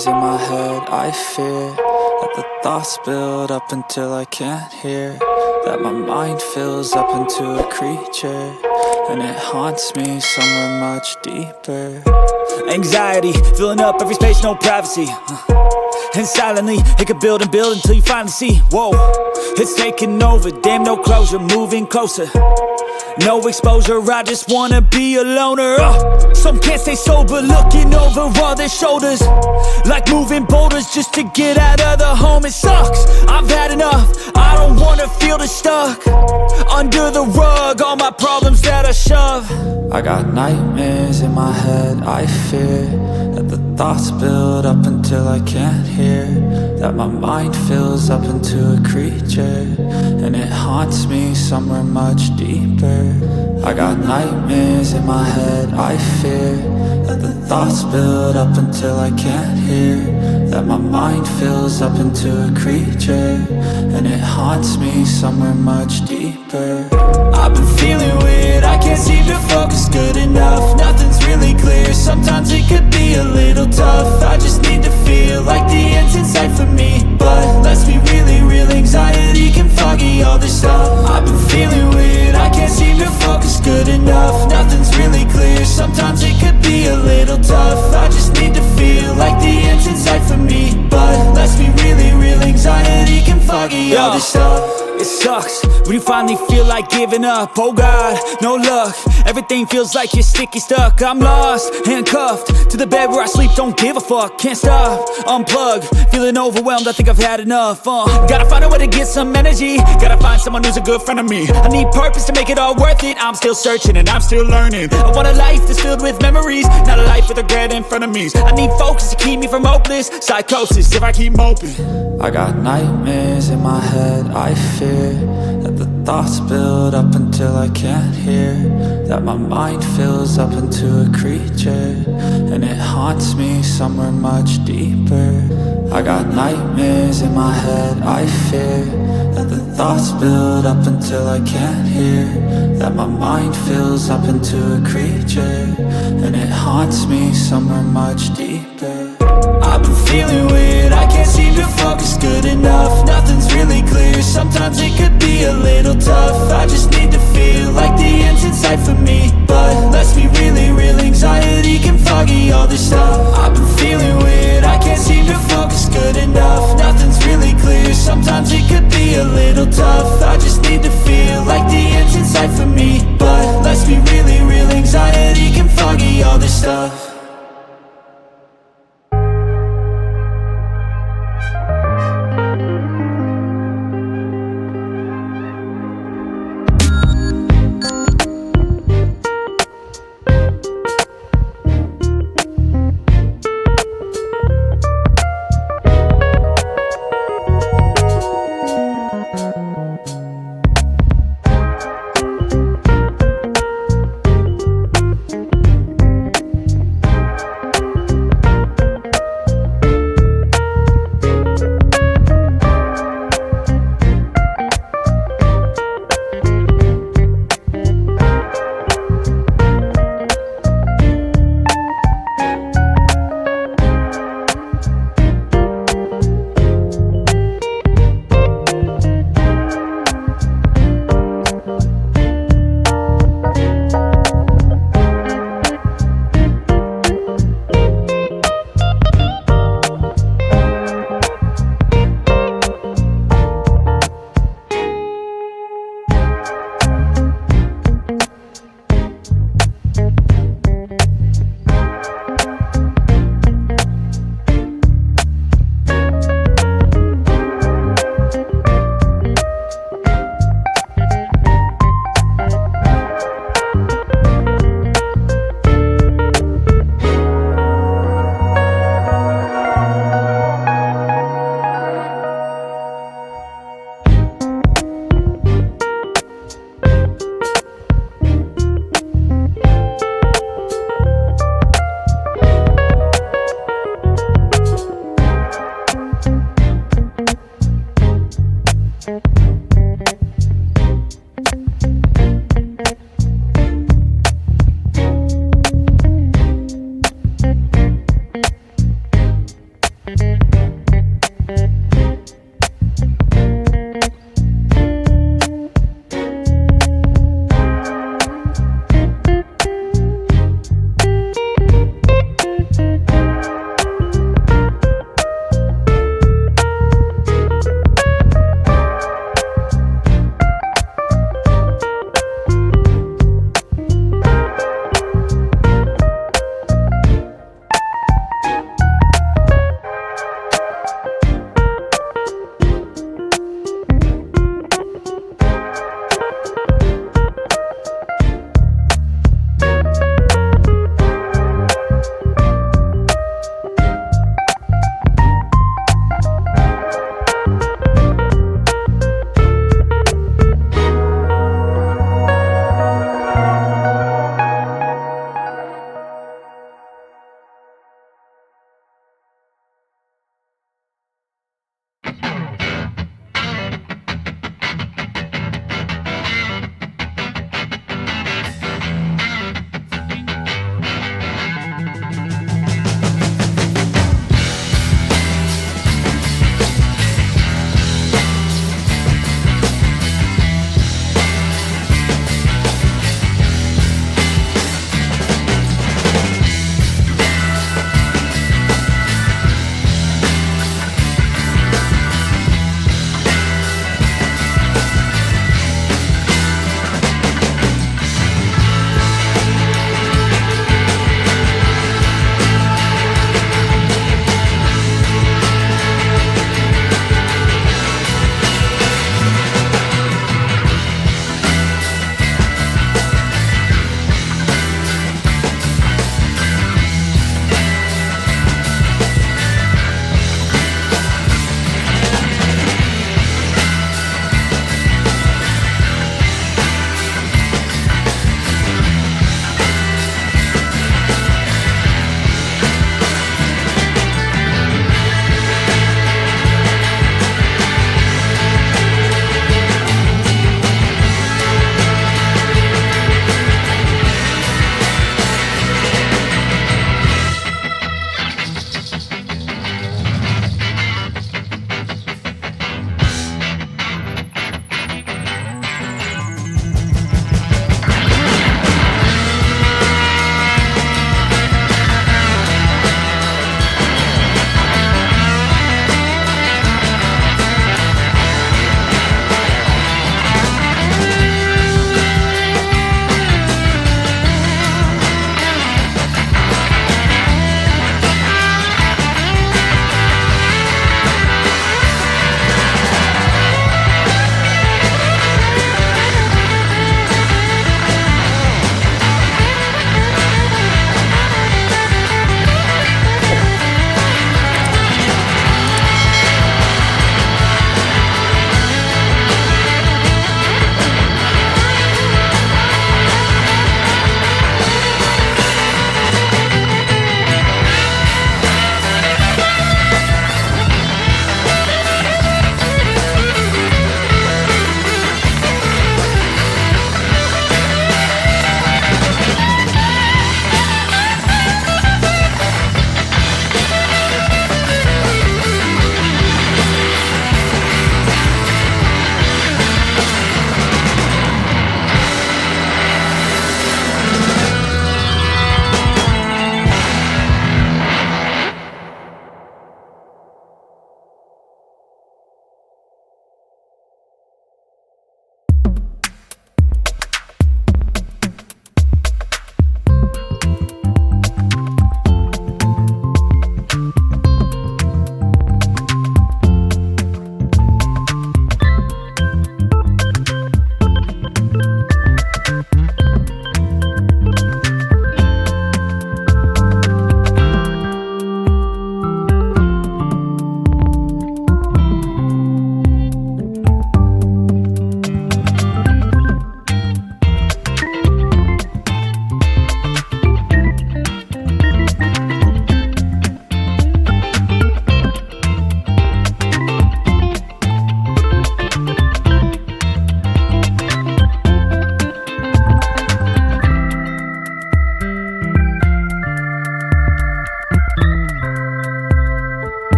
nightmares in my head, I fear that the thoughts build up until I can't hear, that my mind fills up into a creature, and it haunts me somewhere much deeper. Anxiety, filling up every space, no privacy. And silently, it could build and build until you finally see, whoa, it's taking over, damn no closure, moving closer. No exposure, I just wanna be a loner. Some can't stay sober, looking over all their shoulders, like moving boulders just to get out of the home. It sucks, I've had enough, I don't wanna feel the stuck under the rug, all my problems that I shove. I got nightmares in my head, I fear that the thoughts build up until I can't hear, that my mind fills up into a creature, and it haunts me somewhere much deeper. I got nightmares in my head, I fear that the thoughts build up until I can't hear, that my mind fills up into a creature, and it haunts me somewhere much deeper. I've been feeling weird, I can't seem to focus good enough. Nothing's really clear, sometimes it could be a little tough. I just need to feel like the end's in sight for me, but let's be really real, anxiety can foggy all this stuff. I've been feeling weird, I can't seem to focus good enough. Nothing's really clear, sometimes it could be a little tough. I just need to feel like the end's in sight for me, but let's be really real, anxiety can foggy all this stuff. It sucks when you finally feel like giving up. Oh God, no luck, everything feels like you're sticky stuck. I'm lost, handcuffed to the bed where I sleep, don't give a fuck. Can't stop, unplug, feeling overwhelmed, I think I've had enough. Gotta find a way to get some energy, gotta find someone who's a good friend of me. I need purpose to make it all worth it, I'm still searching and I'm still learning. I want a life that's filled with memories, not a life with regret in front of me. I need focus to keep me from hopeless psychosis if I keep moping. I got nightmares in my head, I fear that the thoughts build up until I can't hear, that my mind fills up into a creature, and it haunts me somewhere much deeper. I got nightmares in my head, I fear that the thoughts build up until I can't hear, that my mind fills up into a creature, and it haunts me somewhere much deeper. I've been feeling weird, I can't seem to focus good enough. Nothing's really clear, sometimes it could be a little tough. I just need to feel like the end's in sight for me, but let's be really real, anxiety can foggy all this stuff. I've been feeling weird, I can't seem to focus good enough. Nothing's really clear, sometimes it could be a little tough. I just need to feel like the end's in sight for me, but let's be really real, anxiety can foggy all this stuff.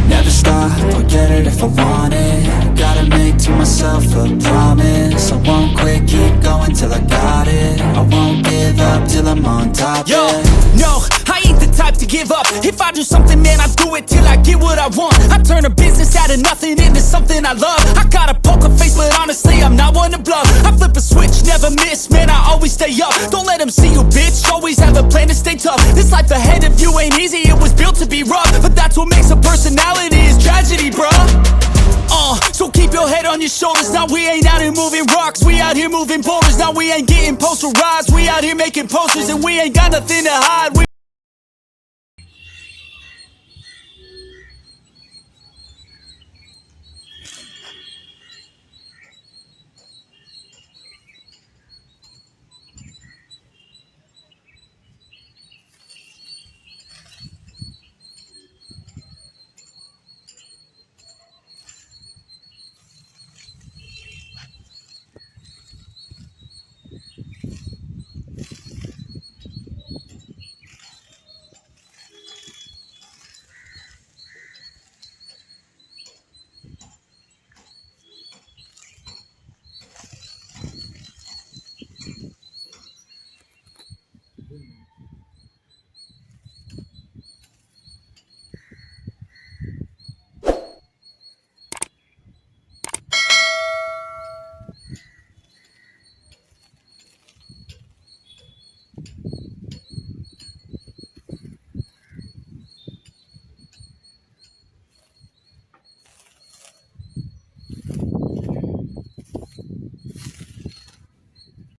Never stop, I'll get it if I want it. Gotta make to myself a promise. I won't quit, keep going till I got it. I won't give up till I'm on top, Yo, yeah. no, I ain't the type to give up. If I do something, man, I do it till I get what I want. I turn a business out of nothing into something I love. I got a poker face, but honestly, I'm not one to bluff. I flip a switch, never miss, man, I always stay up. Don't let them see you, bitch, always have a plan to stay tough. This life ahead of you ain't easy, it was built to be rough. But that's what makes a personality, is tragedy, bruh. So keep your head on your shoulders. Now we ain't out here moving rocks, we out here moving boulders. Now we ain't getting posterized, we out here making posters. And we ain't got nothing to hide.